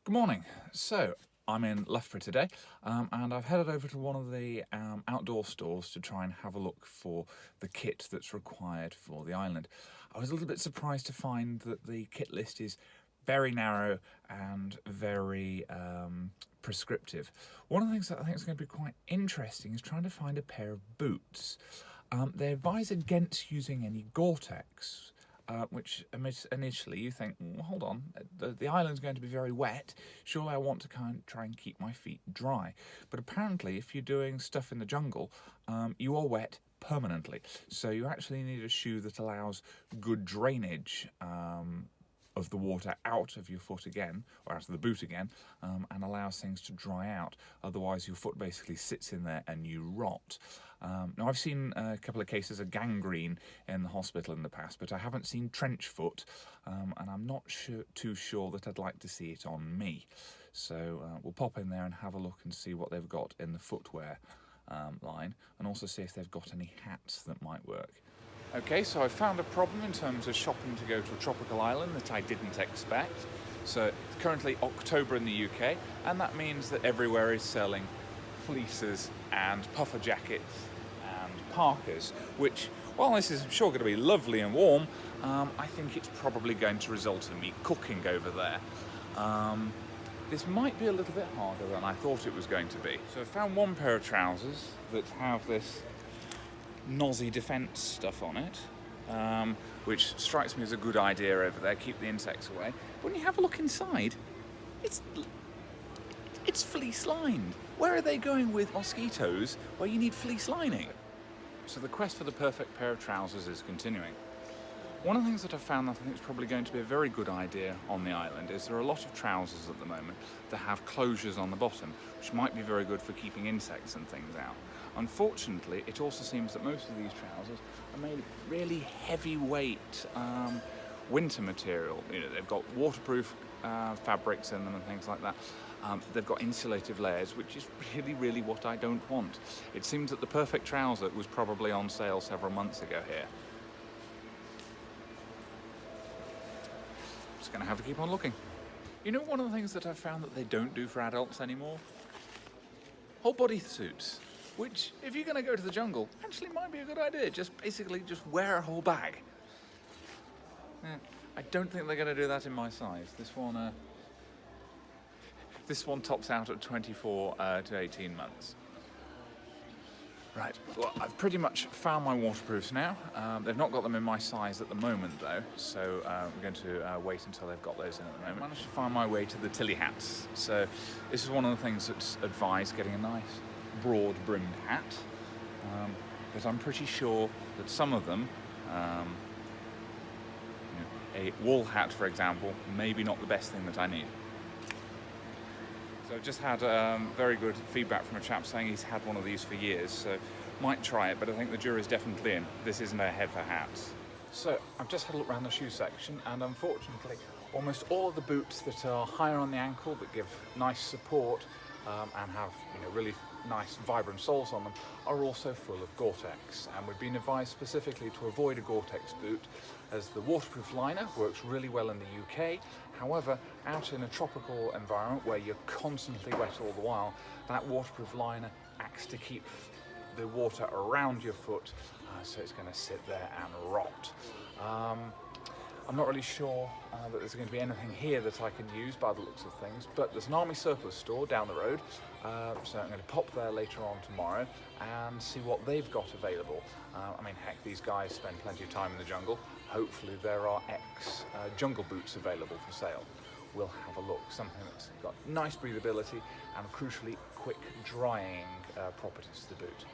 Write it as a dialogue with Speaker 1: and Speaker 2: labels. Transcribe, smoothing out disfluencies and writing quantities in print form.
Speaker 1: Good morning. So I'm in Loughborough today, and I've headed over to one of the outdoor stores to try and have a look for the kit that's required for the island. I was a little bit surprised to find that the kit list is very narrow and very prescriptive. One of the things that I think is going to be quite interesting is trying to find a pair of boots. They advise against using any Gore-Tex, which initially you think, well, hold on, the island's going to be very wet, surely I want to try and keep my feet dry. But apparently if you're doing stuff in the jungle, you are wet permanently. So you actually need a shoe that allows good drainage of the water out of your foot again, or out of the boot again, and allows things to dry out. Otherwise your foot basically sits in there and you rot. Now I've seen a couple of cases of gangrene in the hospital in the past, but I haven't seen trench foot, and I'm not too sure that I'd like to see it on me. So we'll pop in there and have a look and see what they've got in the footwear line, and also see if they've got any hats that might work. Okay, so I found a problem in terms of shopping to go to a tropical island that I didn't expect. So it's currently October in the UK, and that means that everywhere is selling fleeces and puffer jackets and parkas, which, while this is sure going to be lovely and warm, I think it's probably going to result in me cooking over there. This might be a little bit harder than I thought it was going to be. So I found one pair of trousers that have this nosy defence stuff on it, which strikes me as a good idea over there, keep the insects away. But when you have a look inside, it's fleece lined. Where are they going with mosquitoes where you need fleece lining? So the quest for the perfect pair of trousers is continuing. One of the things that I've found that I think is probably going to be a very good idea on the island is there are a lot of trousers at the moment that have closures on the bottom, which might be very good for keeping insects and things out. Unfortunately, it also seems that most of these trousers are made of really heavyweight winter material. You know, they've got waterproof fabrics in them and things like that. They've got insulative layers, which is really what I don't want. It seems that the perfect trouser was probably on sale several months ago here. Just going to have to keep on looking. You know, one of the things that I've found that they don't do for adults anymore? Whole body suits. Which, if you're going to go to the jungle, actually might be a good idea. Just basically wear a whole bag. Yeah, I don't think they're going to do that in my size. This one tops out at 24 to 18 months. Right, well, I've pretty much found my waterproofs now. They've not got them in my size at the moment though, so we're going to wait until they've got those in at the moment. I managed to find my way to the tilly hats. So this is one of the things that's advised, getting a nice broad brimmed hat, but I'm pretty sure that some of them, a wool hat for example, maybe not the best thing that I need. So I've just had very good feedback from a chap saying he's had one of these for years, so might try it, but I think the jury's definitely in. This isn't a head for hats. So I've just had a look around the shoe section, and unfortunately almost all of the boots that are higher on the ankle, that give nice support and have really nice vibrant soles on them, are also full of Gore-Tex, and we've been advised specifically to avoid a Gore-Tex boot as the waterproof liner works really well in the UK. However, out in a tropical environment where you're constantly wet all the while, that waterproof liner acts to keep the water around your foot, so it's going to sit there and rot. I'm not really sure that there's going to be anything here that I can use by the looks of things, but there's an army surplus store down the road, so I'm going to pop there later on tomorrow and see what they've got available. I mean, heck, these guys spend plenty of time in the jungle. Hopefully there are jungle boots available for sale. We'll have a look, something that's got nice breathability and crucially quick drying properties to the boot.